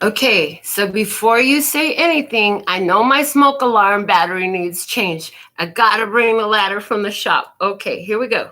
Okay, so before you say anything, I know my smoke alarm battery needs change. I gotta bring the ladder from the shop. Okay, here we go.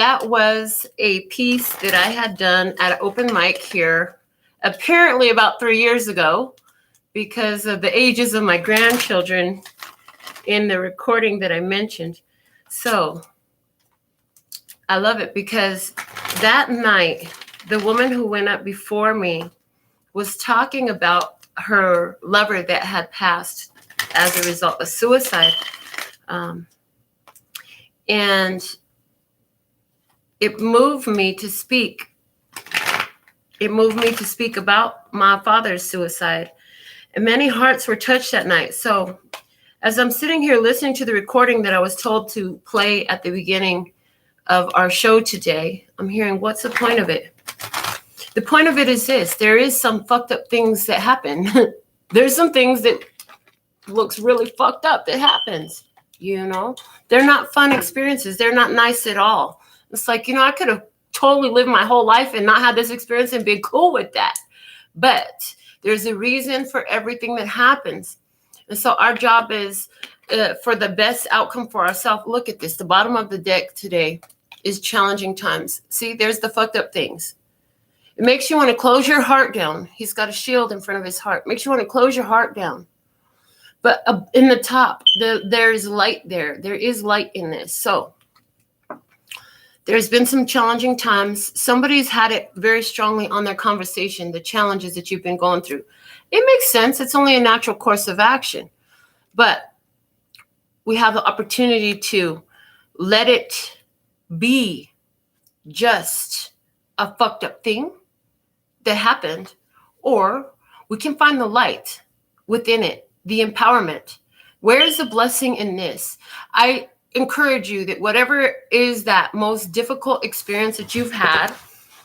that was a piece that I had done at an open mic here, apparently about 3 years ago, because of the ages of my grandchildren in the recording that I mentioned. So I love it because that night, the woman who went up before me was talking about her lover that had passed as a result of suicide. And it moved me to speak. It moved me to speak about my father's suicide. And many hearts were touched that night. So as I'm sitting here listening to the recording that I was told to play at the beginning of our show today, I'm hearing, what's the point of it? The point of it is this. There is some fucked up things that happen. There's some things that looks really fucked up that happens, you know? They're not fun experiences. They're not nice at all. It's like, you know, I could have totally lived my whole life and not had this experience and been cool with that. But there's a reason for everything that happens. And so our job is for the best outcome for ourselves. Look at this. The bottom of the deck today is challenging times. See, there's the fucked up things. It makes you want to close your heart down. He's got a shield in front of his heart. Makes you want to close your heart down. But in the top, there's light there. There is light in this. So there's been some challenging times. Somebody's had it very strongly on their conversation, the challenges that you've been going through. It makes sense. It's only a natural course of action. But we have the opportunity to let it be just a fucked up thing that happened, or we can find the light within it, the empowerment. Where is the blessing in this? I encourage you that whatever is that most difficult experience that you've had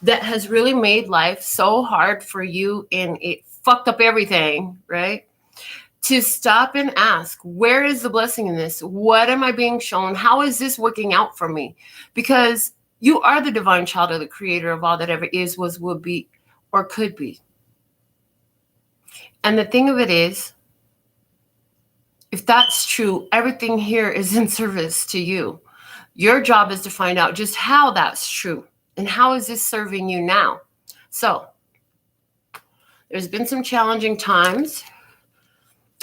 that has really made life so hard for you and it fucked up everything, right? To stop and ask, where is the blessing in this? What am I being shown? How is this working out for me? Because you are the divine child of the creator of all that ever is, was, will be, or could be. And the thing of it is, if that's true, everything here is in service to you. Your job is to find out just how that's true and how is this serving you now. So there's been some challenging times.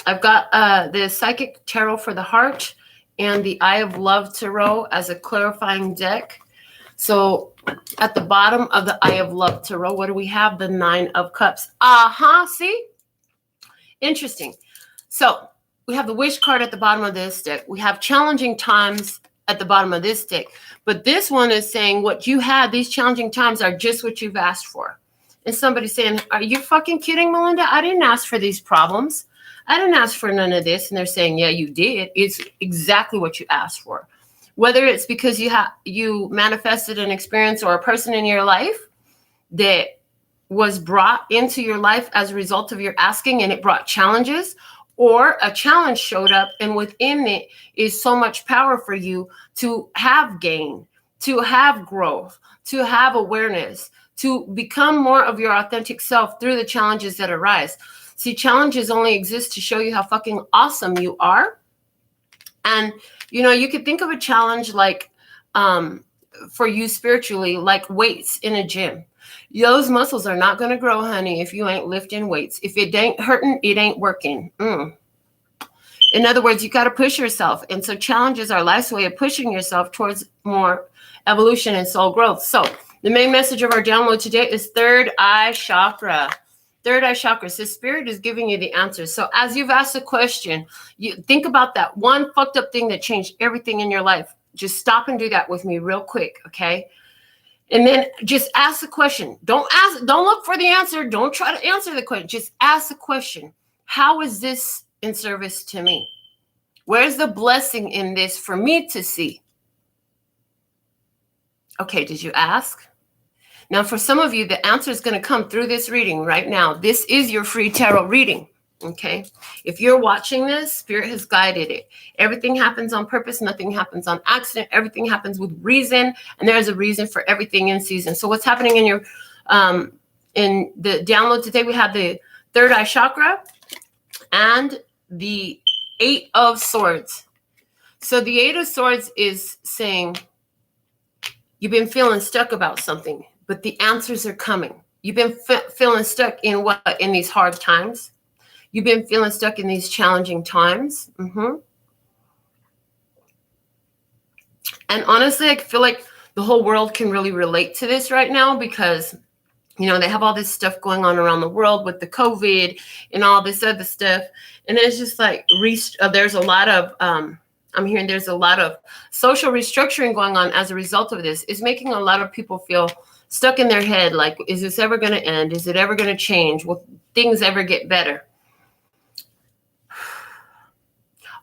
I've got the Psychic Tarot for the Heart and the Eye of Love Tarot as a clarifying deck. So at the bottom of the Eye of Love Tarot, what do we have? The Nine of Cups. See? Interesting. So we have the Wish card at the bottom of this deck. We have challenging times at the bottom of this deck. But this one is saying what you had, these challenging times are just what you've asked for. And somebody's saying, are you fucking kidding, Melinda? I didn't ask for these problems. I didn't ask for none of this. And they're saying, yeah, you did. It's exactly what you asked for. Whether it's because you manifested an experience or a person in your life that was brought into your life as a result of your asking and it brought challenges, or a challenge showed up and within it is so much power for you to have gain, to have growth, to have awareness, to become more of your authentic self through the challenges that arise. See, challenges only exist to show you how fucking awesome you are. And, you know, you could think of a challenge like for you spiritually, like weights in a gym. Those muscles are not going to grow, honey, if you ain't lifting weights. If it ain't hurting, it ain't working. In other words, you got to push yourself. And so challenges are life's way of pushing yourself towards more evolution and soul growth. So the main message of our download today is third eye chakra. Third eye chakra. So spirit is giving you the answers. So as you've asked a question, you think about that one fucked up thing that changed everything in your life. Just stop and do that with me real quick, okay? And then just ask the question. Don't look for the answer. Don't try to answer the question. Just ask the question. How is this in service to me? Where's the blessing in this for me to see? Okay, did you ask? Now, for some of you, the answer is going to come through this reading right now. This is your free tarot reading, okay? If you're watching this, Spirit has guided it. Everything happens on purpose. Nothing happens on accident. Everything happens with reason, and there is a reason for everything in season. So what's happening in your in the download today, we have the third eye chakra and the Eight of Swords. So the Eight of Swords is saying, You've been feeling stuck about something, but the answers are coming. You've been feeling stuck in what? In these hard times. You've been feeling stuck in these challenging times. And honestly, I feel like the whole world can really relate to this right now because, you know, they have all this stuff going on around the world with the COVID and all this other stuff. And it's just like, there's a lot of, I'm hearing there's a lot of social restructuring going on as a result of this. It's making a lot of people feel stuck in their head. Like, is this ever going to end? Is it ever going to change? Will things ever get better?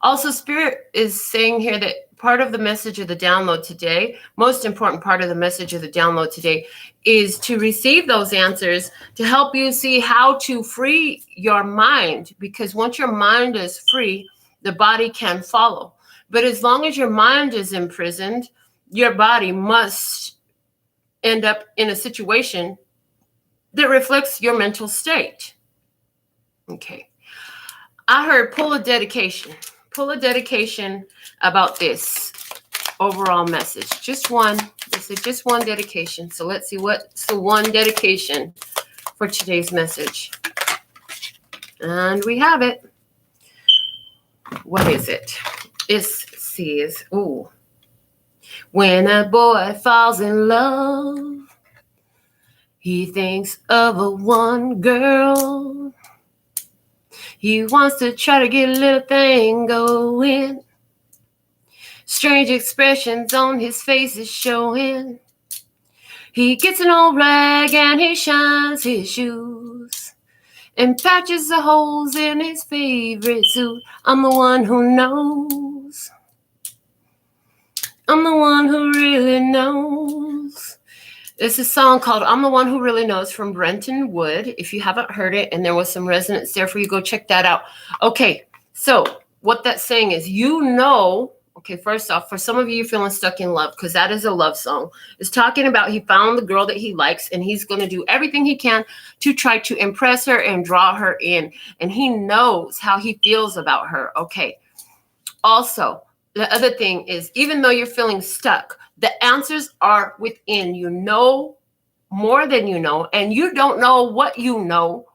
Also, Spirit is saying here that part of the message of the download today, most important part of the message of the download today, is to receive those answers to help you see how to free your mind. Because once your mind is free, the body can follow. But as long as your mind is imprisoned, your body must end up in a situation that reflects your mental state. Okay. I heard pull a dedication. Pull a dedication about this overall message. Just one. This is just one dedication. So let's see what's the one dedication for today's message. And we have it. What is it? It says, ooh. When a boy falls in love, he thinks of a one girl. He wants to try to get a little thing going. Strange expressions on his face is showing. He gets an old rag and he shines his shoes and patches the holes in his favorite suit. I'm the one who knows. I'm the one who really knows. It's a song called I'm the One Who Really Knows from Brenton Wood. If you haven't heard it and there was some resonance there for you, go check that out. Okay, so what that's saying is, you know, okay, first off, for some of you, you're feeling stuck in love because that is a love song. It's talking about he found the girl that he likes and he's going to do everything he can to try to impress her and draw her in. And he knows how he feels about her. Okay. Also, the other thing is, even though you're feeling stuck, the answers are within. You know more than you know, and you don't know what you know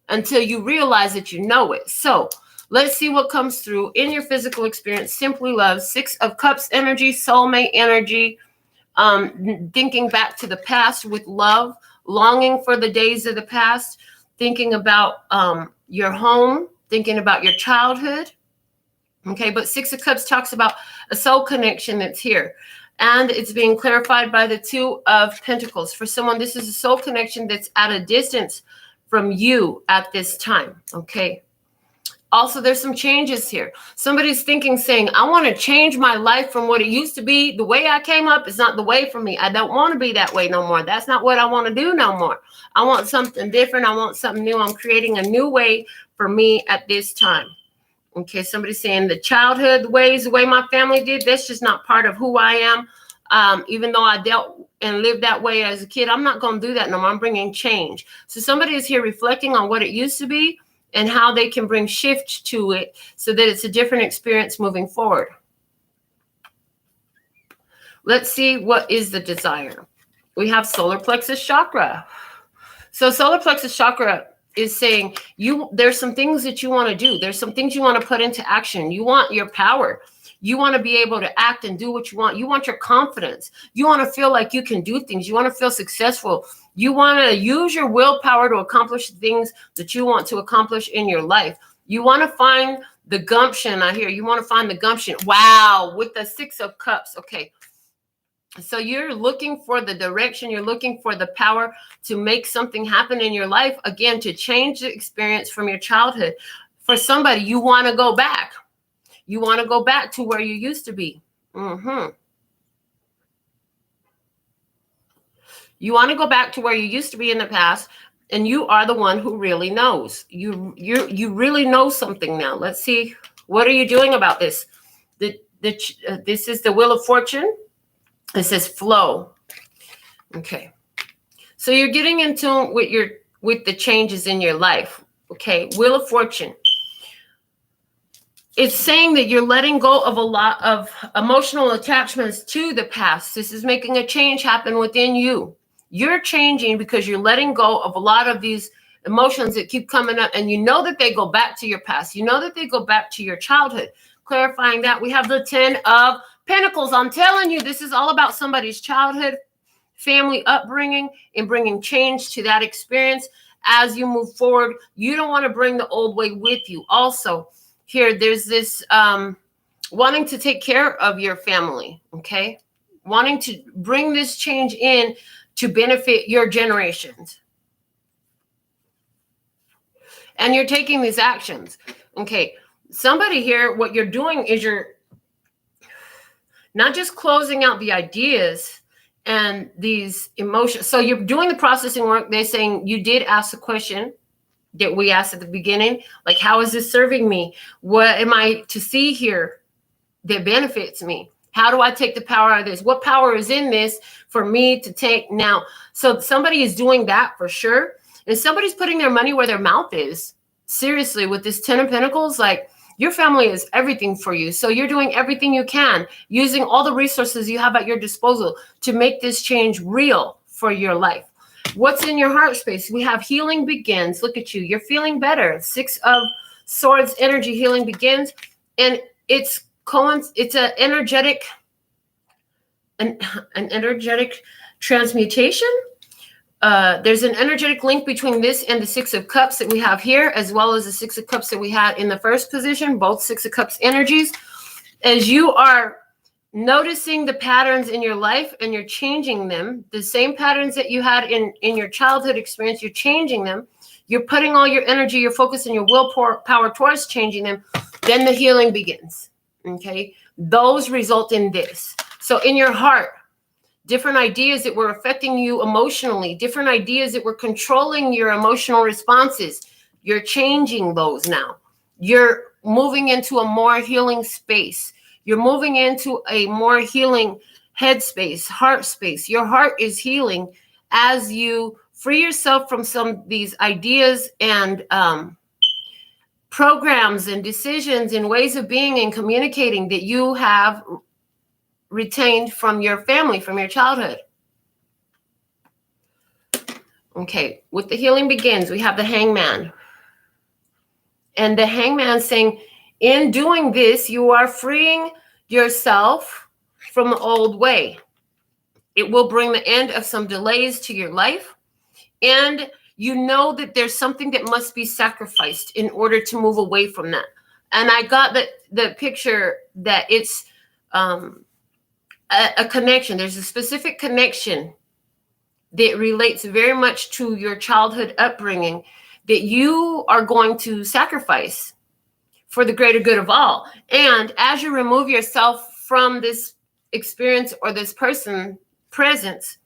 until you realize that you know it. So let's see what comes through in your physical experience. Simply love, 6 of Cups energy, soulmate energy, thinking back to the past with love, longing for the days of the past, thinking about your home, thinking about your childhood. Okay, but 6 of Cups talks about a soul connection that's here. And it's being clarified by the 2 of Pentacles. For someone, this is a soul connection that's at a distance from you at this time. Okay. Also, there's some changes here. Somebody's thinking, saying, I want to change my life from what it used to be. The way I came up is not the way for me. I don't want to be that way no more. That's not what I want to do no more. I want something different. I want something new. I'm creating a new way for me at this time. Okay, somebody's saying the childhood ways, the way my family did, that's just not part of who I am. Even though I dealt and lived that way as a kid, I'm not going to do that no more. I'm bringing change. So somebody is here reflecting on what it used to be and how they can bring shift to it so that it's a different experience moving forward. Let's see, what is the desire? We have solar plexus chakra. So solar plexus chakra is saying there's some things that you want to do. There's some things you want to put into action. You want your power. You want to be able to act and do what you want. You want your confidence. You want to feel like you can do things. You want to feel successful. You want to use your willpower to accomplish things that you want to accomplish in your life. You want to find the gumption. I hear you want to find the gumption. Wow, with the 6 of Cups. Okay. So you're looking for the direction, you're looking for the power to make something happen in your life. Again, to change the experience from your childhood. For somebody, you want to go back. You want to go back to where you used to be. You want to go back to where you used to be in the past, and you are the one who really knows. You really know something now. Let's see, what are you doing about this? This is the Wheel of Fortune. It says flow. Okay. So you're getting in tune with the changes in your life. Okay. Wheel of Fortune. It's saying that you're letting go of a lot of emotional attachments to the past. This is making a change happen within you. You're changing because you're letting go of a lot of these emotions that keep coming up, and you know that they go back to your past. You know that they go back to your childhood. Clarifying that, we have the 10 of Pentacles. I'm telling you, this is all about somebody's childhood, family upbringing, and bringing change to that experience as you move forward. You don't want to bring the old way with you. Also, here, there's this wanting to take care of your family, okay? Wanting to bring this change in to benefit your generations. And you're taking these actions. Okay, somebody here, what you're doing is you're not just closing out the ideas and these emotions. So you're doing the processing work. They're saying you did ask the question that we asked at the beginning, like, how is this serving me? What am I to see here that benefits me? How do I take the power out of this? What power is in this for me to take now? So somebody is doing that for sure. And somebody's putting their money where their mouth is. Seriously, with this 10 of Pentacles, like, your family is everything for you. So you're doing everything you can, using all the resources you have at your disposal to make this change real for your life. What's in your heart space? We have healing begins. Look at you. You're feeling better. 6 of Swords energy, healing begins. And it's an energetic, an energetic transmutation. There's an energetic link between this and the 6 of Cups that we have here, as well as the 6 of Cups that we had in the first position, both 6 of Cups energies. As you are noticing the patterns in your life and you're changing them, the same patterns that you had in your childhood experience, you're changing them. You're putting all your energy, your focus, and your willpower towards changing them. Then the healing begins. Okay? Those result in this. So in your heart, different ideas that were affecting you emotionally, different ideas that were controlling your emotional responses, you're changing those now. You're moving into a more healing space. You're moving into a more healing head space, heart space. Your heart is healing as you free yourself from some of these ideas and programs and decisions and ways of being and communicating that you have retained from your family, from your childhood. Okay, with the healing begins, we have the Hangman. And the Hangman saying, in doing this, you are freeing yourself from the old way. It will bring the end of some delays to your life. And you know that there's something that must be sacrificed in order to move away from that. And I got the picture that it's a connection. There's a specific connection that relates very much to your childhood upbringing that you are going to sacrifice for the greater good of all. And as you remove yourself from this experience or this person presence,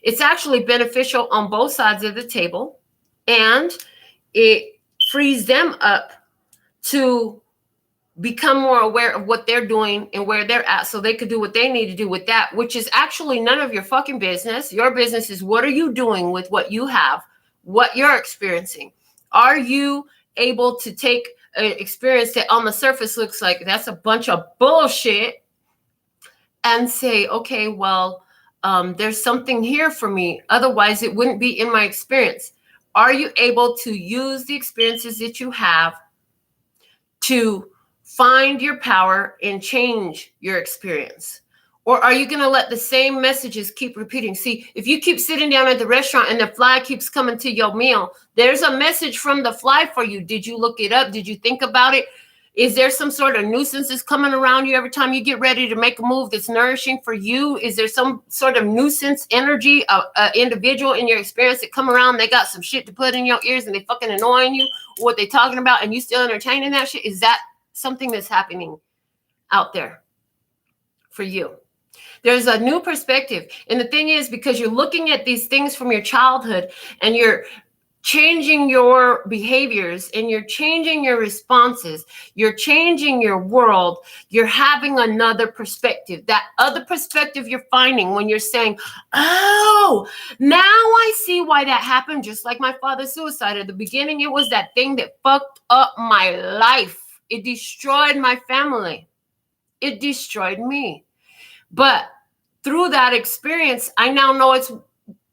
it's actually beneficial on both sides of the table, and it frees them up to become more aware of what they're doing and where they're at so they could do what they need to do with that, which is actually none of your fucking business. Your business is, what are you doing with what you have, what you're experiencing? Are you able to take an experience that on the surface looks like that's a bunch of bullshit and say, okay, well, there's something here for me. Otherwise, it wouldn't be in my experience. Are you able to use the experiences that you have to find your power and change your experience? Or are you going to let the same messages keep repeating? See, if you keep sitting down at the restaurant and the fly keeps coming to your meal, there's a message from the fly for you. Did you look it up? Did you think about it? Is there some sort of nuisance that's coming around you every time you get ready to make a move that's nourishing for you? Is there some sort of nuisance energy, individual in your experience that come around, they got some shit to put in your ears and they fucking annoying you, what they talking about, and you still entertaining that shit? Is that something that's happening out there for you? There's a new perspective. And the thing is, because you're looking at these things from your childhood and you're changing your behaviors and you're changing your responses, you're changing your world, you're having another perspective. That other perspective you're finding when you're saying, oh, now I see why that happened. Just like my father's suicide. At the beginning, it was that thing that fucked up my life. It destroyed my family. It destroyed me. But through that experience, I now know it's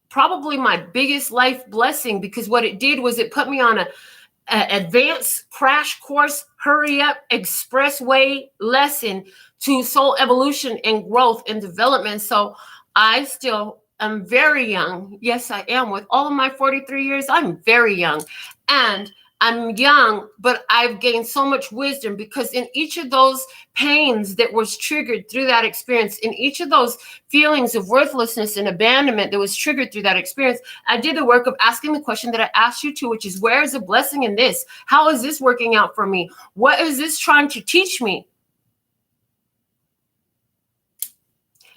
probably my biggest life blessing, because what it did was it put me on a advanced crash course, hurry up expressway lesson to soul evolution and growth and development. So I still am very young. Yes, I am. With all of my 43 years, I'm very young. And I'm young, but I've gained so much wisdom, because in each of those pains that was triggered through that experience, in each of those feelings of worthlessness and abandonment that was triggered through that experience, I did the work of asking the question that I asked you to, which is, where is the blessing in this? How is this working out for me? What is this trying to teach me?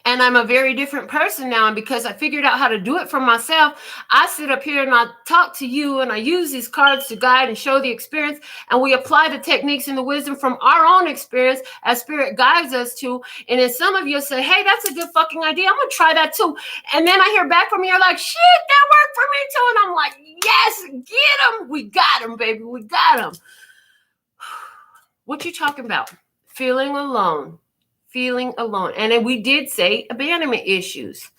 And I'm a very different person now. And because I figured out how to do it for myself, I sit up here and I talk to you, and I use these cards to guide and show the experience. And we apply the techniques and the wisdom from our own experience as spirit guides us to. And then some of you say, hey, that's a good fucking idea. I'm going to try that too. And then I hear back from you, you're like, shit, that worked for me too. And I'm like, yes, get them. We got them, baby. We got them. What you talking about? Feeling alone. Feeling alone. And then we did say abandonment issues.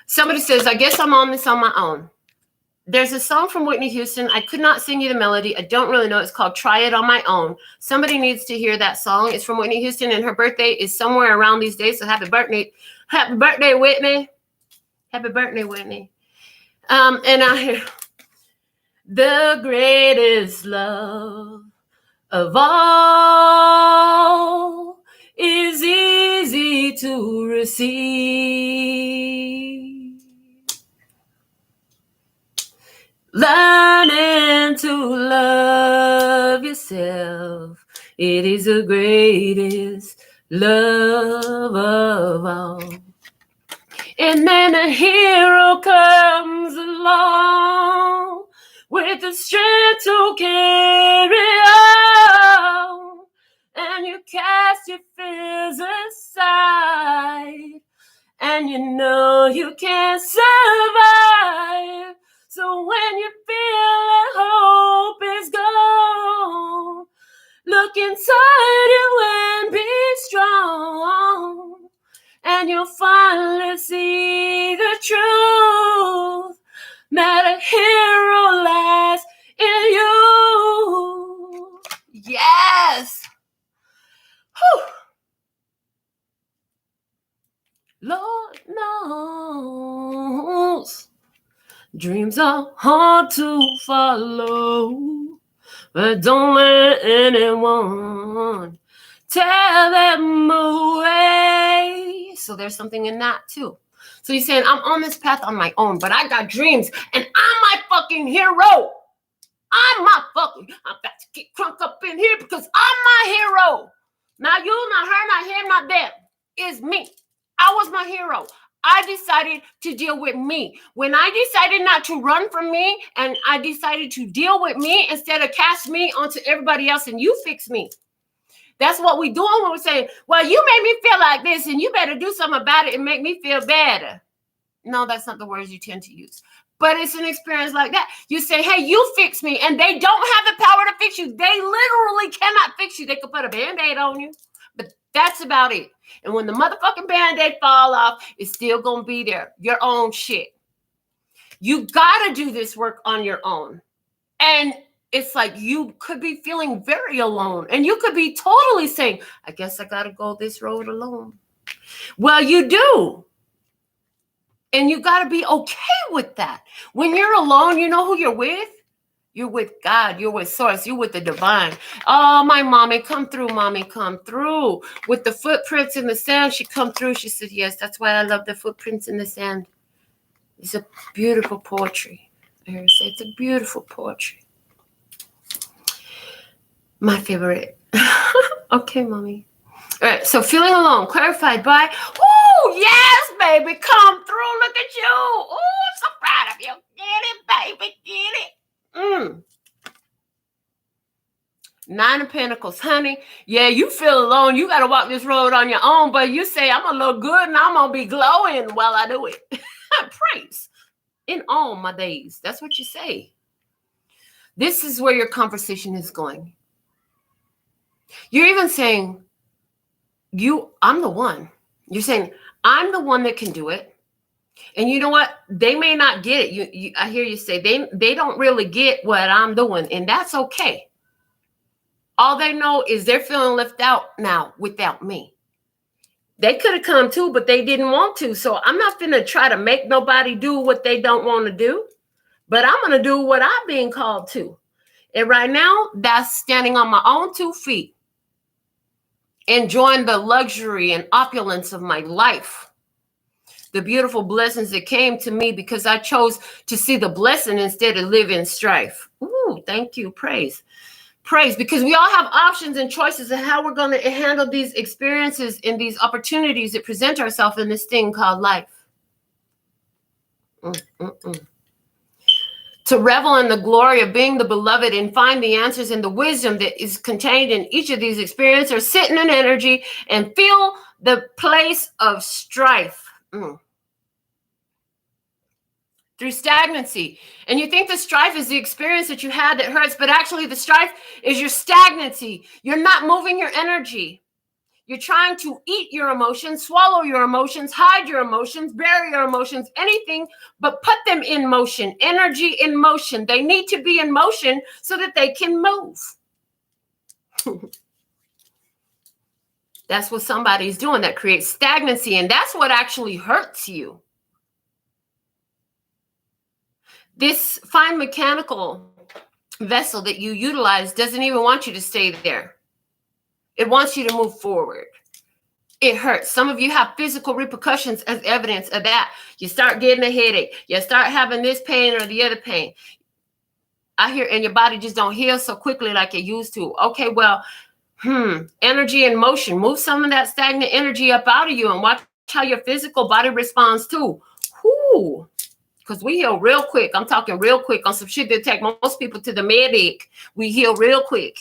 Somebody says, I guess I'm on this on my own. There's a song from Whitney Houston. I could not sing you the melody. I don't really know. It's called Try It on My Own. Somebody needs to hear that song. It's from Whitney Houston, and her birthday is somewhere around these days. So happy birthday. Happy birthday, Whitney. Happy birthday, Whitney. And I hear, the greatest love of all is easy to receive. Learning to love yourself, it is the greatest love of all. And then a hero comes along with the strength to carry on. And you cast your fears aside, and you know you can't survive. So when you feel that hope is gone, look inside you and be strong, and you'll finally see the truth, that a hero lies in you. Yes. Whew. Lord knows dreams are hard to follow, but don't let anyone tell them away. So there's something in that too. So you're saying, I'm on this path on my own, but I got dreams, and I'm my fucking hero. I'm about to get crunk up in here because I'm my hero. Not you, not her, not him, not them. It's me. I was my hero. I decided to deal with me. When I decided not to run from me, and I decided to deal with me instead of cast me onto everybody else and you fix me. That's what we're doing when we're saying, well, you made me feel like this and you better do something about it and make me feel better. No, that's not the words you tend to use. But it's an experience like that. You say, hey, you fix me. And they don't have the power to fix you. They literally cannot fix you. They could put a Band-Aid on you. But that's about it. And when the motherfucking Band-Aid fall off, it's still going to be there. Your own shit. You got to do this work on your own. And it's like you could be feeling very alone. And you could be totally saying, I guess I got to go this road alone. Well, you do. And you got to be okay with that. When you're alone, you know who you're with? You're with God. You're with Source. You're with the divine. Oh, my mommy, come through, mommy, come through. With the footprints in the sand, she come through. She said, yes, that's why I love the footprints in the sand. It's a beautiful poetry. I hear her say it's a beautiful poetry. My favorite. Okay, mommy. All right, so feeling alone, clarified by, oh, yes, baby, come through. Look at you. Oh, I'm so proud of you. Get it, baby, get it. Nine of Pentacles, honey. Yeah, you feel alone. You got to walk this road on your own, but you say, I'm going to look good and I'm going to be glowing while I do it. Praise in all my days. That's what you say. This is where your conversation is going. You're even saying, I'm the one. You're saying, I'm the one that can do it. And you know what? They may not get it. I hear you say they don't really get what I'm doing, and that's okay. All they know is they're feeling left out now without me. They could have come too, but they didn't want to. So I'm not going to try to make nobody do what they don't want to do, but I'm going to do what I'm being called to. And right now, that's standing on my own 2 feet, enjoying the luxury and opulence of my life. The beautiful blessings that came to me because I chose to see the blessing instead of live in strife. Ooh, thank you. Praise. Because we all have options and choices of how we're going to handle these experiences and these opportunities that present ourselves in this thing called life. To revel in the glory of being the beloved and find the answers and the wisdom that is contained in each of these experiences, or sit in an energy and feel the place of strife. Through stagnancy. And you think the strife is the experience that you had that hurts, but actually the strife is your stagnancy. You're not moving your energy. You're trying to eat your emotions, swallow your emotions, hide your emotions, bury your emotions, anything, but put them in motion. Energy in motion. They need to be in motion so that they can move. That's what somebody's doing that creates stagnancy, and that's what actually hurts you. This fine mechanical vessel that you utilize doesn't even want you to stay there. It wants you to move forward. It hurts. Some of you have physical repercussions as evidence of that. You start getting a headache. You start having this pain or the other pain. I hear, and your body just don't heal so quickly like it used to. Okay, well, energy in motion. Move some of that stagnant energy up out of you and watch how your physical body responds too. Whoo. Because we heal real quick. I'm talking real quick on some shit that take most people to the medic. We heal real quick.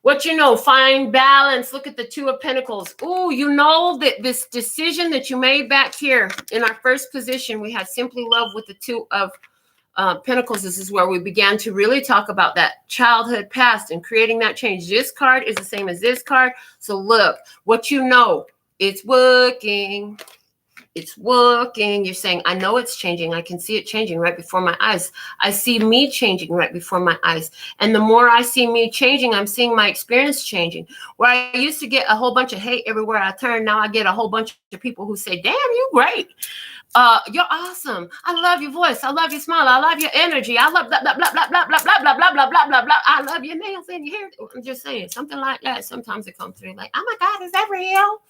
What you know, find balance. Look at the 2 of Pentacles. Ooh, you know that this decision that you made back here in our first position, we had Simply Love with the 2 of Pentacles. This is where we began to really talk about that childhood past and creating that change. This card is the same as this card. So look, what you know, it's working. It's working. You're saying, I know it's changing. I can see it changing right before my eyes. I see me changing right before my eyes. And the more I see me changing, I'm seeing my experience changing. Where I used to get a whole bunch of hate everywhere I turn, now I get a whole bunch of people who say, damn, you great. You're awesome. I love your voice. I love your smile. I love your energy. I love blah, blah, blah, blah, blah, blah, blah, blah, blah, blah, blah, blah, blah. I love your nails and your hair. I'm just saying something like that. Sometimes it comes through like, oh my God, is that real?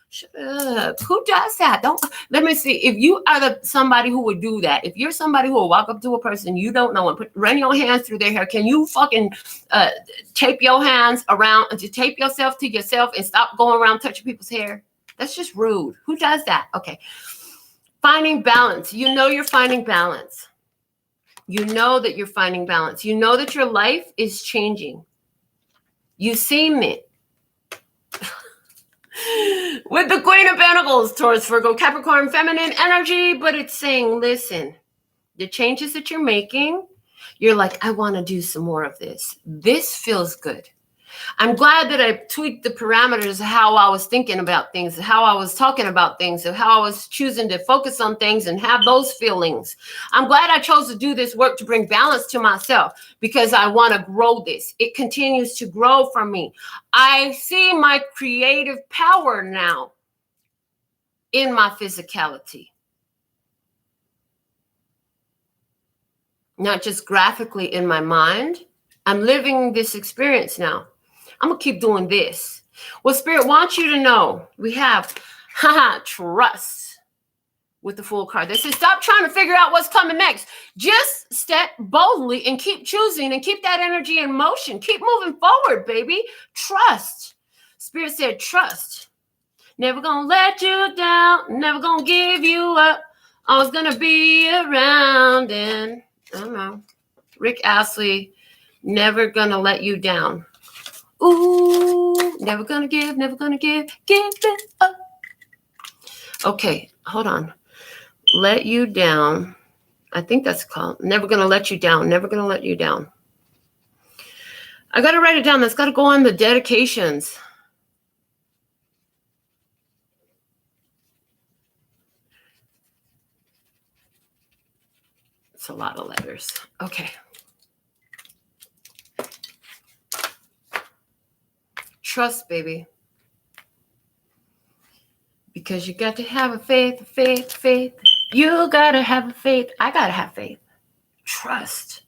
Shut up. Who does that? Don't let me see. If you are somebody who would do that, if you're somebody who will walk up to a person you don't know and run your hands through their hair, can you fucking tape your hands around and to tape yourself to yourself and stop going around touching people's hair? That's just rude. Who does that? Okay. Finding balance. You know you're finding balance. You know that you're finding balance. You know that your life is changing. You've seen it. With the Queen of Pentacles, Taurus, Virgo, Capricorn, feminine energy, but it's saying, listen, the changes that you're making, you're like, I want to do some more of this. This feels good. I'm glad that I tweaked the parameters of how I was thinking about things, how I was talking about things, of how I was choosing to focus on things and have those feelings. I'm glad I chose to do this work to bring balance to myself because I want to grow this. It continues to grow for me. I see my creative power now in my physicality. Not just graphically in my mind. I'm living this experience now. I'm going to keep doing this. What Spirit wants you to know, we have trust with the Fool card. They say, stop trying to figure out what's coming next. Just step boldly and keep choosing and keep that energy in motion. Keep moving forward, baby. Trust. Spirit said, trust. Never going to let you down. Never going to give you up. Always going to be around. And I don't know. Rick Astley, never going to let you down. Ooh, never gonna give it up. Okay, hold on. Let you down. I think that's called Never Gonna Let You Down. Never gonna let you down. I got to write it down. That's got to go on the dedications. It's a lot of letters. Okay. Trust, baby. Because you got to have a faith. You got to have a faith. I got to have faith. Trust.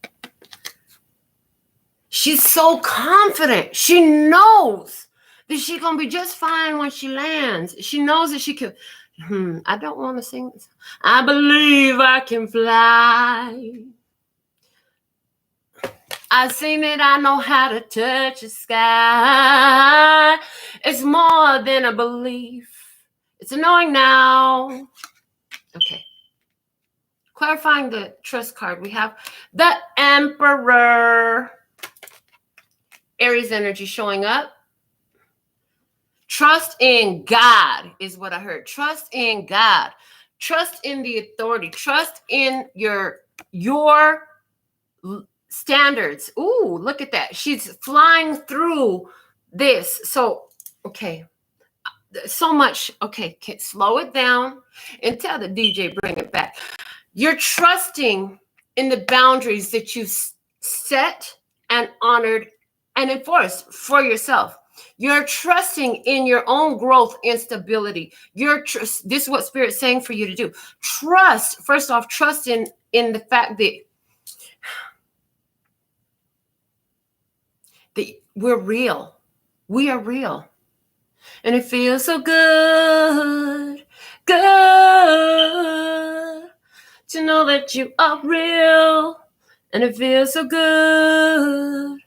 She's so confident. She knows that she's going to be just fine when she lands. She knows that she can. I don't want to sing this. I believe I can fly. I sing it. I know how to touch the sky. It's more than a belief. It's a knowing now. Okay. Clarifying the trust card. We have the Emperor. Aries energy showing up. Trust in God is what I heard. Trust in God. Trust in the authority. Trust in your standards. Ooh, look at that. She's flying through this. So, okay. So much. Okay, slow it down and tell the DJ, bring it back. You're trusting in the boundaries that you've set and honored and enforced for yourself. You're trusting in your own growth and stability. This is what Spirit's saying for you to do. Trust, first off, trust in the fact that we're real. We are real. And it feels so good to know that you are real. And it feels so good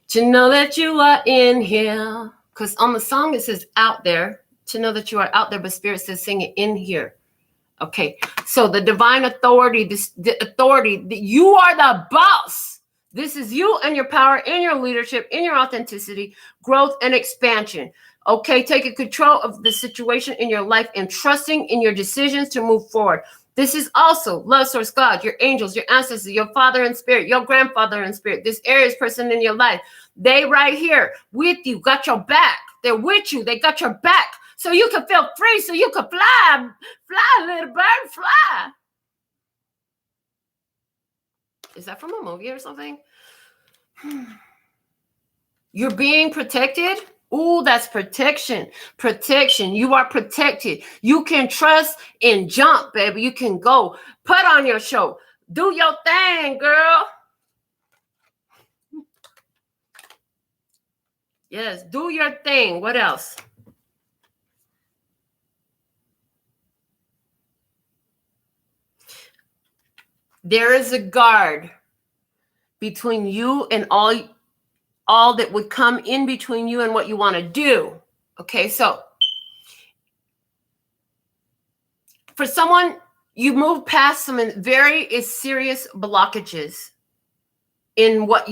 to know that you are in here. Because on the song it says out there, to know that you are out there, but Spirit says sing it in here. Okay, so the divine authority, the authority, that you are the boss. This is you and your power, in your leadership, in your authenticity, growth, and expansion. Okay, taking control of the situation in your life and trusting in your decisions to move forward. This is also love source, God, your angels, your ancestors, your father in spirit, your grandfather in spirit, this Aries person in your life. They right here with you, got your back. They're with you. They got your back. So you can feel free, so you can fly, little bird, fly. Is that from a movie or something? You're being protected. Ooh, that's protection. Protection. You are protected. You can trust and jump, baby. You can go. Put on your show. Do your thing, girl. Yes, do your thing. What else? There is a guard between you and all that would come in between you and what you want to do. Okay, so for someone, you move past some very serious blockages in what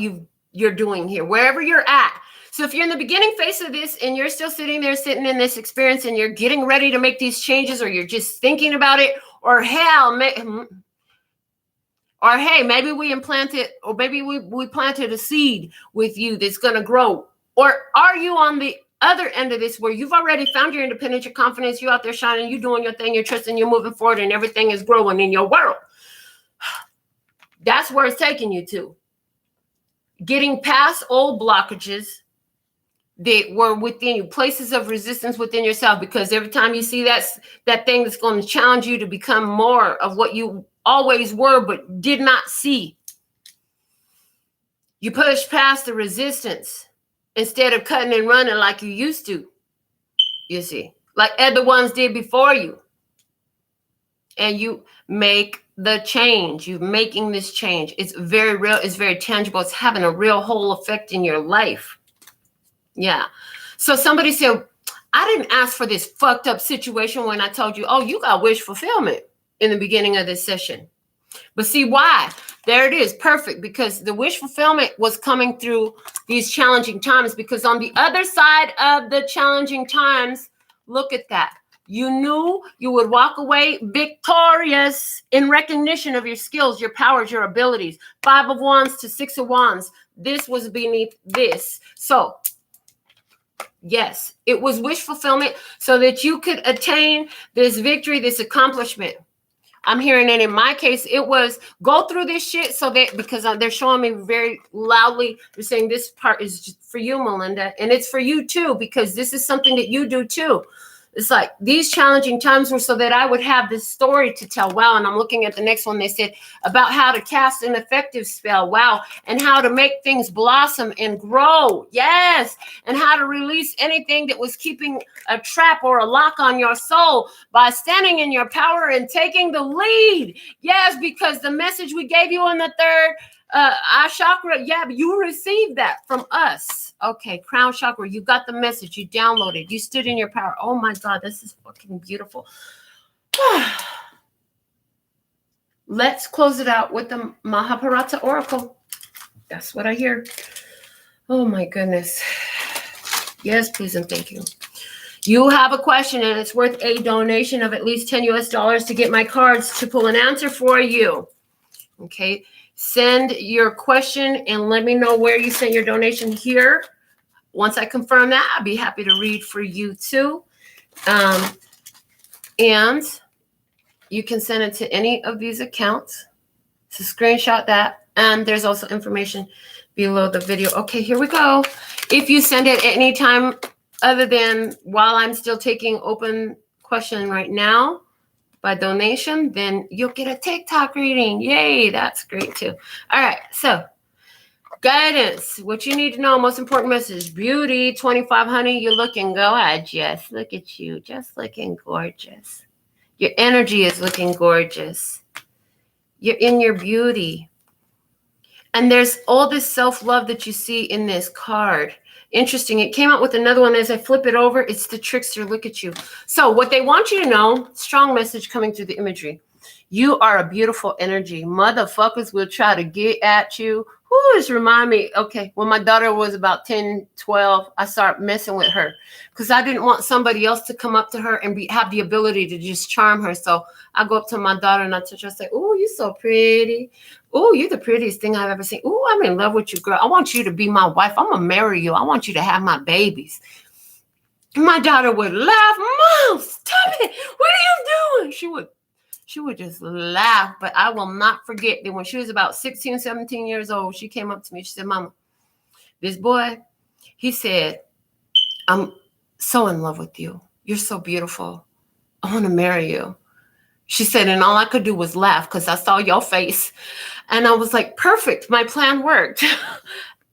you're doing here, wherever you're at. So if you're in the beginning phase of this and you're still sitting in this experience and you're getting ready to make these changes, or you're just thinking about it, or hey, maybe we implanted, or maybe we planted a seed with you that's going to grow. Or are you on the other end of this where you've already found your independence, your confidence, you out there shining, you doing your thing, you're trusting, you're moving forward, and everything is growing in your world? That's where it's taking you to. Getting past old blockages that were within you, places of resistance within yourself, because every time you see that thing that's going to challenge you to become more of what you always were but did not see, you push past the resistance instead of cutting and running like you used to, you see, like other ones did before you. And you make the change. You're making this change. It's very real. It's very tangible. It's having a real whole effect in your life. Yeah. So somebody said, I didn't ask for this fucked up situation when I told you, oh, you got wish fulfillment in the beginning of this session. But see why? There it is. Perfect. Because the wish fulfillment was coming through these challenging times, because on the other side of the challenging times, look at that. You knew you would walk away victorious in recognition of your skills, your powers, your abilities. 5 of Wands to 6 of Wands. This was beneath this. So, yes, it was wish fulfillment so that you could attain this victory, this accomplishment. I'm hearing it in my case. It was go through this shit so that, because they're showing me very loudly, they're saying this part is just for you, Melinda. And it's for you too, because this is something that you do too. It's like these challenging times were so that I would have this story to tell. Wow. And I'm looking at the next one. They said about how to cast an effective spell. Wow. And how to make things blossom and grow. Yes. And how to release anything that was keeping a trap or a lock on your soul by standing in your power and taking the lead. Yes, because the message we gave you in the third eye chakra, yeah, you received that from us. Okay, crown chakra, you got the message, you downloaded, you stood in your power. Oh my God, this is fucking beautiful. Let's close it out with the Mahabharata Oracle. That's what I hear. Oh my goodness. Yes, please and thank you. You have a question and it's worth a donation of at least $10 US to get my cards to pull an answer for you. Okay. Send your question and let me know where you sent your donation here. Once I confirm that, I'll be happy to read for you too. And you can send it to any of these accounts. So screenshot that. And there's also information below the video. Okay, here we go. If you send it at any time other than while I'm still taking open question right now, by donation, then you'll get a TikTok reading. Yay, that's great too. All right, so guidance, what you need to know, most important message, beauty, 25, honey, you're looking gorgeous. Look at you, just looking gorgeous. Your energy is looking gorgeous. You're in your beauty. And there's all this self-love that you see in this card. Interesting. It came out with another one. As I flip it over, it's the trickster. Look at you. So what they want you to know, strong message coming through the imagery. You are a beautiful energy. Motherfuckers will try to get at you. Just remind me. Okay, when my daughter was about 10, 12, I started messing with her because I didn't want somebody else to come up to her and have the ability to just charm her. So I go up to my daughter and I touch her and say, oh, you're so pretty. Oh, you're the prettiest thing I've ever seen. Oh, I'm in love with you, girl. I want you to be my wife. I'm going to marry you. I want you to have my babies. My daughter would laugh. Mom, stop it. What are you doing? She would just laugh. But I will not forget that when she was about 16, 17 years old, she came up to me. She said, Mama, this boy, he said, I'm so in love with you. You're so beautiful. I want to marry you. She said, and all I could do was laugh because I saw your face. And I was like, perfect. My plan worked.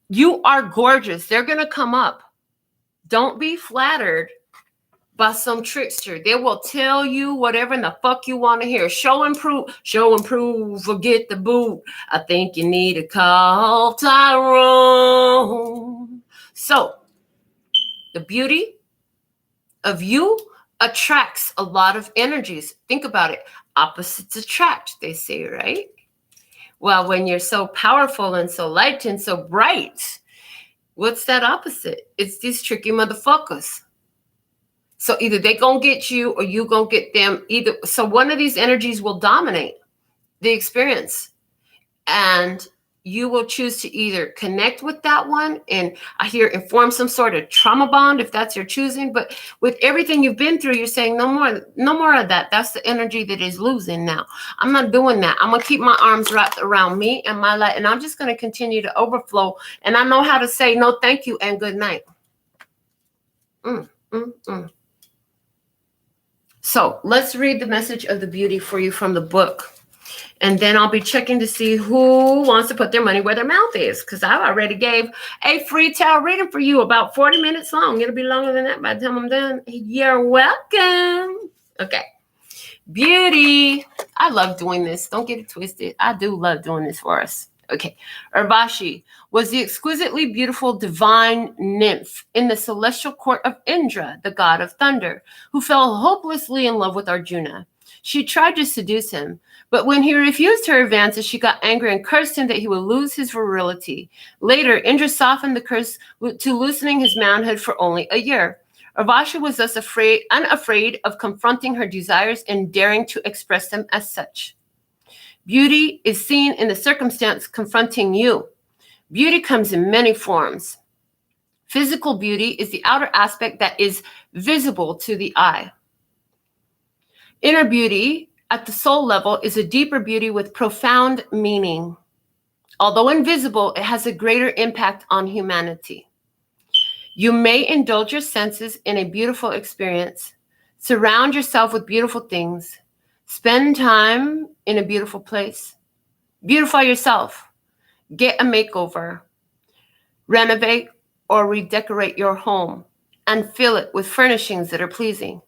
You are gorgeous. They're going to come up. Don't be flattered by some trickster. They will tell you whatever in the fuck you want to hear. Show and prove, forget the boot. I think you need to call Tyrone. So, the beauty of you attracts a lot of energies. Think about it. Opposites attract, they say, right? Well, when you're so powerful and so light and so bright, what's that opposite? It's these tricky motherfuckers. So either they gonna get you or you gonna get them. Either so one of these energies will dominate the experience, and you will choose to either connect with that one and I hear inform some sort of trauma bond if that's your choosing. But with everything you've been through, you're saying no more of that. That's the energy that is losing now. I'm not doing that. I'm gonna keep my arms wrapped around me and my light, and I'm just gonna continue to overflow. And I know how to say no, thank you, and good night. So let's read the message of the beauty for you from the book. And then I'll be checking to see who wants to put their money where their mouth is, because I already gave a free tarot reading for you about 40 minutes long. It'll be longer than that by the time I'm done. You're welcome. Okay. Beauty. I love doing this. Don't get it twisted. I do love doing this for us. Okay. Urvashi was the exquisitely beautiful divine nymph in the celestial court of Indra, the god of thunder, who fell hopelessly in love with Arjuna. She tried to seduce him, but when he refused her advances, she got angry and cursed him that he would lose his virility. Later, Indra softened the curse to loosening his manhood for only a year. Urvashi was thus unafraid of confronting her desires and daring to express them as such. Beauty is seen in the circumstance confronting you. Beauty comes in many forms. Physical beauty is the outer aspect that is visible to the eye. Inner beauty at the soul level is a deeper beauty with profound meaning. Although invisible, it has a greater impact on humanity. You may indulge your senses in a beautiful experience, surround yourself with beautiful things, spend time in a beautiful place, beautify yourself, get a makeover, renovate or redecorate your home, and fill it with furnishings that are pleasing.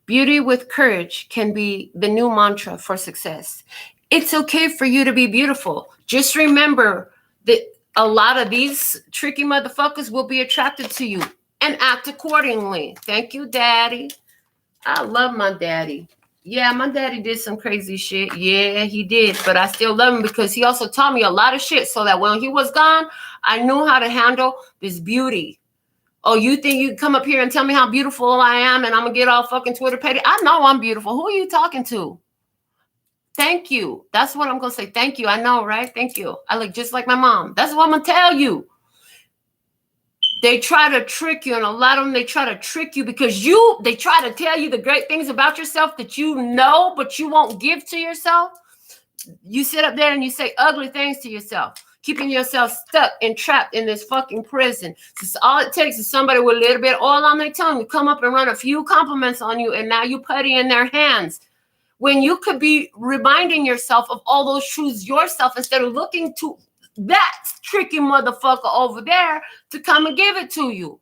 Beauty with courage can be the new mantra for success. It's okay for you to be beautiful. Just remember that a lot of these tricky motherfuckers will be attracted to you and act accordingly. Thank you, Daddy. I love my daddy. Yeah, my daddy did some crazy shit. Yeah, he did. But I still love him because he also taught me a lot of shit so that when he was gone, I knew how to handle this beauty. Oh, you think you can come up here and tell me how beautiful I am and I'm going to get all fucking Twitter petty? I know I'm beautiful. Who are you talking to? Thank you. That's what I'm going to say. Thank you. I know, right? Thank you. I look just like my mom. That's what I'm going to tell you. They try to trick you, and a lot of them, they try to trick you because they try to tell you the great things about yourself that you know, but you won't give to yourself. You sit up there and you say ugly things to yourself, keeping yourself stuck and trapped in this fucking prison. So all it takes is somebody with a little bit of oil on their tongue to come up and run a few compliments on you, and now you putty in their hands. When you could be reminding yourself of all those truths yourself instead of looking to that tricky motherfucker over there to come and give it to you.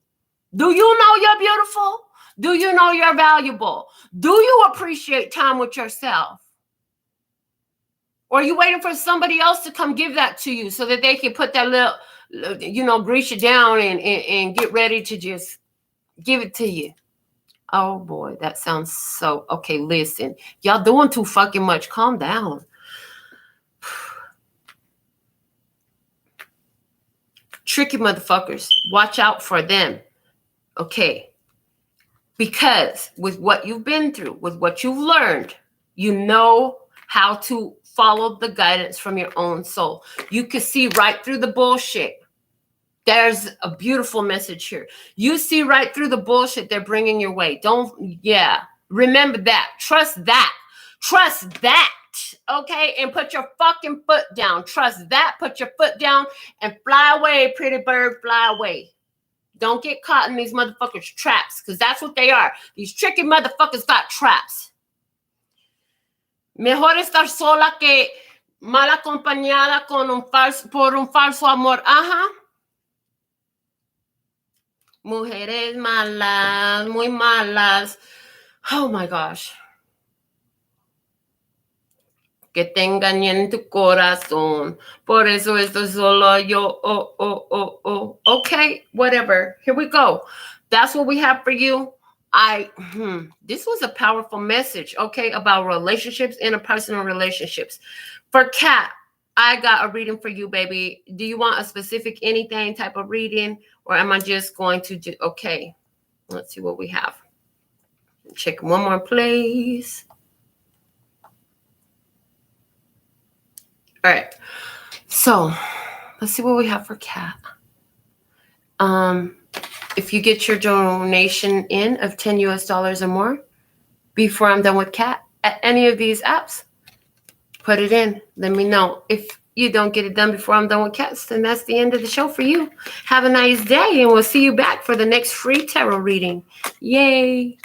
Do you know you're beautiful? Do you know you're valuable? Do you appreciate time with yourself? Or are you waiting for somebody else to come give that to you so that they can put that little, grease you down and get ready to just give it to you? Oh boy, that sounds so, okay, listen. Y'all doing too fucking much. Calm down. Tricky motherfuckers. Watch out for them. Okay. Because with what you've been through, with what you've learned, you know how to follow the guidance from your own soul. You can see right through the bullshit. There's a beautiful message here. You see right through the bullshit they're bringing your way. Remember that. Trust that. Trust that. Okay? And put your fucking foot down. Trust that. Put your foot down and fly away, pretty bird, fly away. Don't get caught in these motherfuckers' traps, because that's what they are. These tricky motherfuckers got traps. Mejor estar sola que mal acompañada por un falso amor. Ajá. Mujeres malas, muy malas. Oh my gosh. Que te engañen en tu corazón. Por eso estoy solo yo. Oh. Okay, whatever. Here we go. That's what we have for you. This was a powerful message, okay, about relationships, interpersonal relationships. For Kat, I got a reading for you, baby. Do you want a specific anything type of reading, or am I just going to do, okay, let's see what we have. Check one more place. All right, so let's see what we have for Kat. If you get your donation in of $10 US or more before I'm done with Kat at any of these apps, put it in. Let me know. If you don't get it done before I'm done with Kat, then that's the end of the show for you. Have a nice day, and we'll see you back for the next free tarot reading. Yay.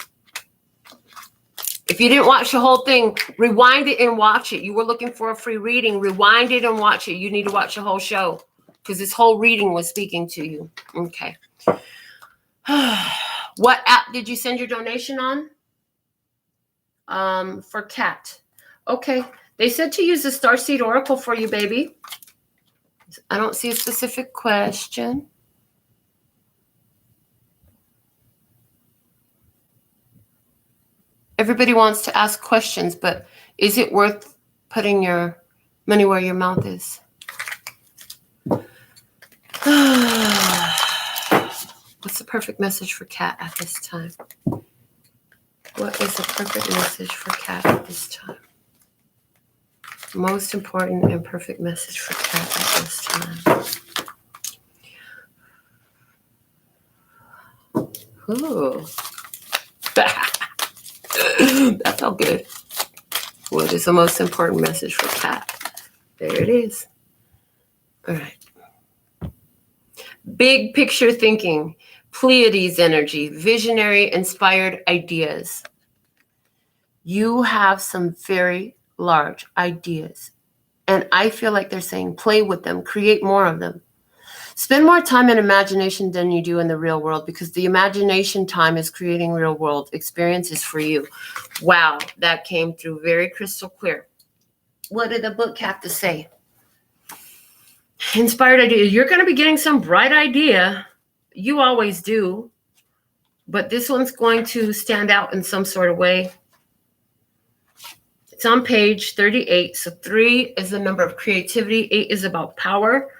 If you didn't watch the whole thing, rewind it and watch it. You were looking for a free reading. Rewind it and watch it. You need to watch the whole show because this whole reading was speaking to you. Okay. What app did you send your donation on? For Kat. Okay. They said to use the Starseed Oracle for you, baby. I don't see a specific question. Everybody wants to ask questions, but is it worth putting your money where your mouth is? What's the perfect message for Cat at this time? What is the perfect message for Cat at this time? Most important and perfect message for Cat at this time. Ooh. That felt good. What is the most important message for Cat? There it is. All right. Big picture thinking, Pleiades energy, visionary, inspired ideas. You have some very large ideas. And I feel like they're saying, play with them, create more of them. Spend more time in imagination than you do in the real world, because the imagination time is creating real world experiences for you. Wow, that came through very crystal clear. What did the book have to say? Inspired ideas. You're going to be getting some bright idea. You always do. But this one's going to stand out in some sort of way. It's on page 38. So 3 is the number of creativity. 8 is about power.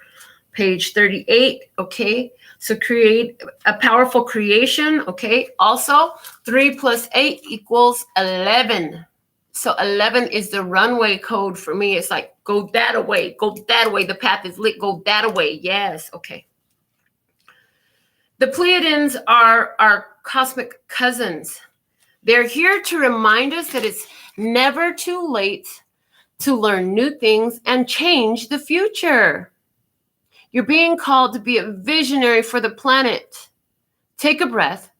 Page 38. Okay. So create a powerful creation. Okay. Also, 3 plus 8 equals 11. So 11 is the runway code for me. It's like, go that way. Go that way. The path is lit. Go that way. Yes. Okay. The Pleiadians are our cosmic cousins. They're here to remind us that it's never too late to learn new things and change the future. You're being called to be a visionary for the planet. Take a breath,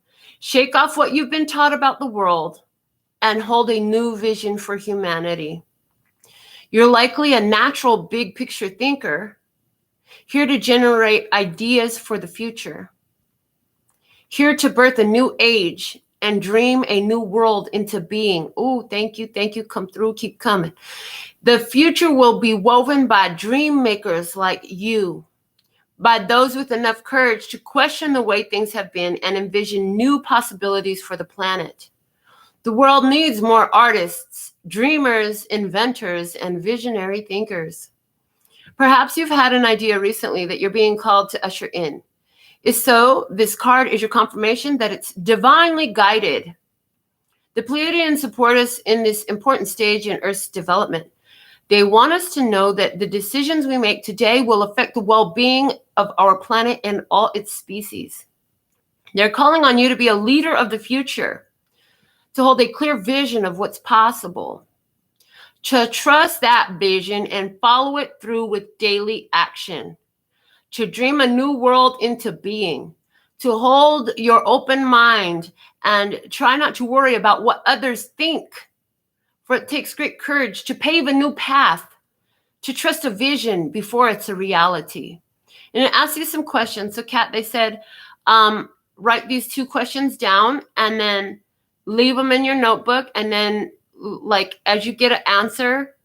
shake off what you've been taught about the world, and hold a new vision for humanity. You're likely a natural big picture thinker, here to generate ideas for the future, here to birth a new age and dream a new world into being. Oh, thank you, come through, keep coming. The future will be woven by dream makers like you, by those with enough courage to question the way things have been and envision new possibilities for the planet. The world needs more artists, dreamers, inventors, and visionary thinkers. Perhaps you've had an idea recently that you're being called to usher in. If so, this card is your confirmation that it's divinely guided. The Pleiadians support us in this important stage in Earth's development. They want us to know that the decisions we make today will affect the well-being of our planet and all its species. They're calling on you to be a leader of the future, to hold a clear vision of what's possible, to trust that vision and follow it through with daily action, to dream a new world into being, to hold your open mind and try not to worry about what others think, for it takes great courage to pave a new path, to trust a vision before it's a reality. And it asks you some questions. So Kat, they said, write these 2 questions down and then leave them in your notebook. And then like, as you get an answer,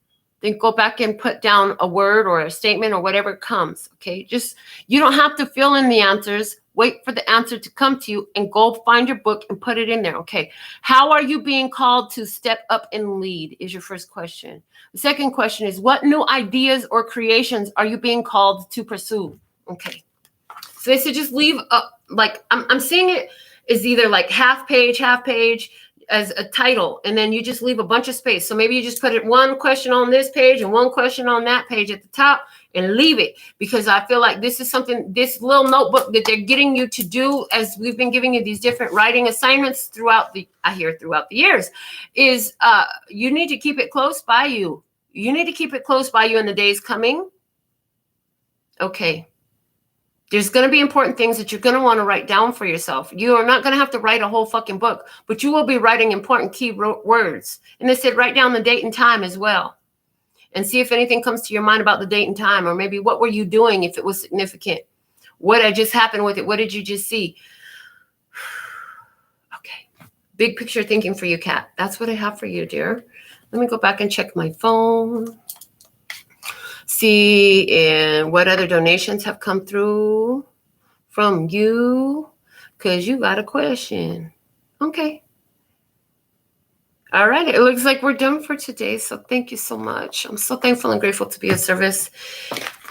then go back and put down a word or a statement or whatever comes. Okay. Just, you don't have to fill in the answers. Wait for the answer to come to you and go find your book and put it in there. Okay. How are you being called to step up and lead is your first question. The second question is, what new ideas or creations are you being called to pursue? Okay. So they said, just leave up, like, I'm seeing it is either like half page as a title, and then you just leave a bunch of space. So maybe you just put it 1 question on this page and 1 question on that page at the top and leave it, because I feel like this is something, this little notebook that they're getting you to do, as we've been giving you these different writing assignments throughout the years, is you need to keep it close by you. You need to keep it close by you in the days coming. Okay. There's going to be important things that you're going to want to write down for yourself. You are not going to have to write a whole fucking book, but you will be writing important key words. And they said, write down the date and time as well. And see if anything comes to your mind about the date and time, or maybe what were you doing if it was significant? What had just happened with it? What did you just see? Okay. Big picture thinking for you, Kat. That's what I have for you, dear. Let me go back and check my phone. See what other donations have come through from you, because you got a question. Okay. All right. It looks like we're done for today. So thank you so much. I'm so thankful and grateful to be of service.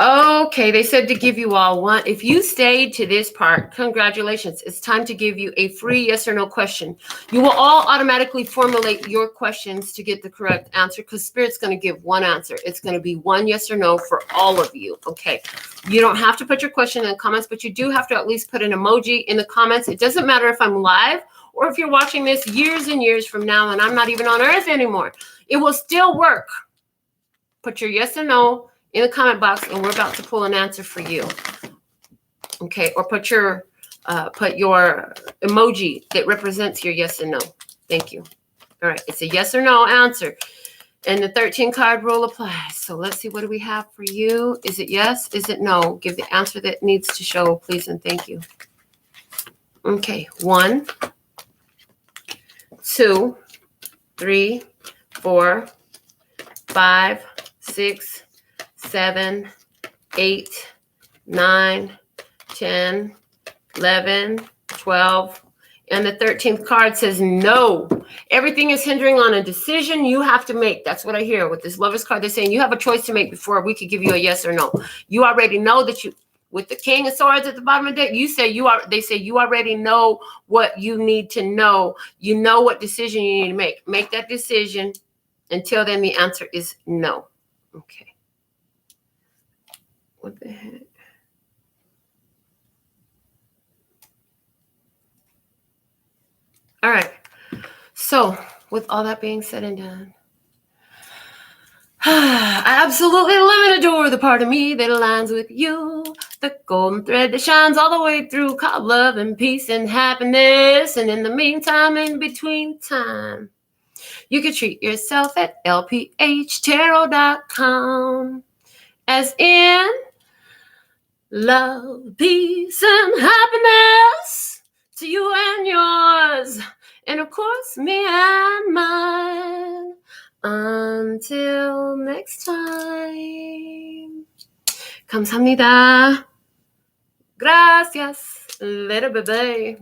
Okay, they said to give you all one. If you stayed to this part, congratulations. It's time to give you a free yes or no question. You will all automatically formulate your questions to get the correct answer because Spirit's going to give one answer. It's going to be one yes or no for all of you. Okay. You don't have to put your question in the comments, but you do have to at least put an emoji in the comments. It doesn't matter if I'm live or if you're watching this years and years from now and I'm not even on Earth anymore. It will still work. Put your yes or no in the comment box, and we're about to pull an answer for you. Okay, or put your emoji that represents your yes and no. Thank you. All right, it's a yes or no answer. And the 13 card rule applies. So let's see, what do we have for you? Is it yes? Is it no? Give the answer that needs to show, please, and thank you. Okay, 1, 2, 3, 4, 5, 6, 7, 8, 9, 10, 11, 12, and the 13th card says no. Everything is hindering on a decision you have to make. That's what I hear with this Lover's card. They're saying you have a choice to make before we could give you a yes or no. You already know that you, with the King of Swords at the bottom of the deck, they say you already know what you need to know. You know what decision you need to make. Make that decision. Until then, the answer is no. Okay. What the heck? All right. So, with all that being said and done, I absolutely live and adore the part of me that aligns with you. The golden thread that shines all the way through, called love and peace and happiness. And in the meantime, in between time, you can treat yourself at LPHtarot.com. As in love, peace, and happiness to you and yours, and of course me and mine. Until next time. Kamsahamnida. Gracias. Little bebe.